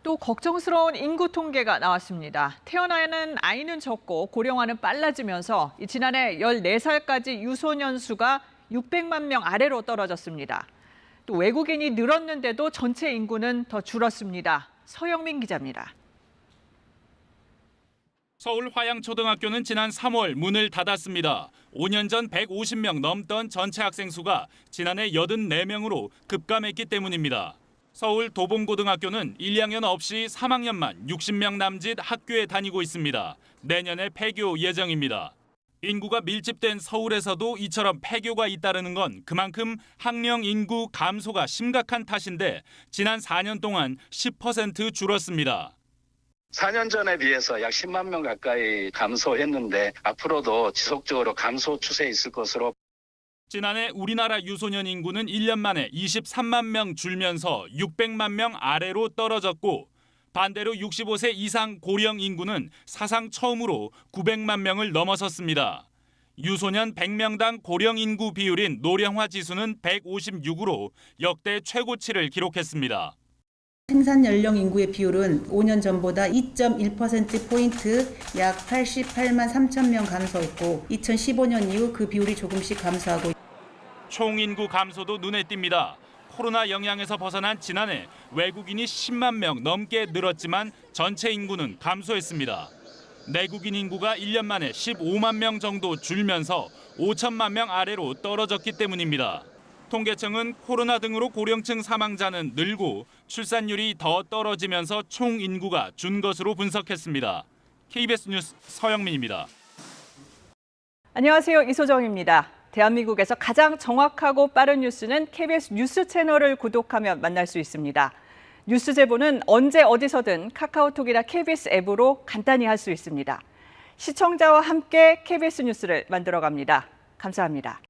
또 걱정스러운 인구 통계가 나왔습니다. 태어나는 아이는 적고 고령화는 빨라지면서 지난해 14살까지 유소년 수가 600만 명 아래로 떨어졌습니다. 또 외국인이 늘었는데도 전체 인구는 더 줄었습니다. 서영민 기자입니다. 서울 화양초등학교는 지난 3월 문을 닫았습니다. 5년 전 150명 넘던 전체 학생 수가 지난해 84명으로 급감했기 때문입니다. 서울 도봉고등학교는 1, 2학년 없이 3학년만 60명 남짓 학교에 다니고 있습니다. 내년에 폐교 예정입니다. 인구가 밀집된 서울에서도 이처럼 폐교가 잇따르는 건 그만큼 학령 인구 감소가 심각한 탓인데 지난 4년 동안 10% 줄었습니다. 4년 전에 비해서 약 10만 명 가까이 감소했는데 앞으로도 지속적으로 감소 추세에 있을 것으로. 지난해 우리나라 유소년 인구는 1년 만에 23만 명 줄면서 600만 명 아래로 떨어졌고 반대로 65세 이상 고령 인구는 사상 처음으로 900만 명을 넘어섰습니다. 유소년 100명당 고령 인구 비율인 노령화 지수는 156으로 역대 최고치를 기록했습니다. 생산 연령 인구의 비율은 5년 전보다 2.1%포인트 약 88만 3천 명 감소했고 2015년 이후 그 비율이 조금씩 감소하고 있습니다. 총 인구 감소도 눈에 띕니다. 코로나 영향에서 벗어난 지난해 외국인이 10만 명 넘게 늘었지만 전체 인구는 감소했습니다. 내국인 인구가 1년 만에 15만 명 정도 줄면서 5천만 명 아래로 떨어졌기 때문입니다. 통계청은 코로나 등으로 고령층 사망자는 늘고 출산율이 더 떨어지면서 총 인구가 준 것으로 분석했습니다. KBS 뉴스 서영민입니다. 안녕하세요. 이소정입니다. 대한민국에서 가장 정확하고 빠른 뉴스는 KBS 뉴스 채널을 구독하면 만날 수 있습니다. 뉴스 제보는 언제 어디서든 카카오톡이나 KBS 앱으로 간단히 할 수 있습니다. 시청자와 함께 KBS 뉴스를 만들어갑니다. 감사합니다.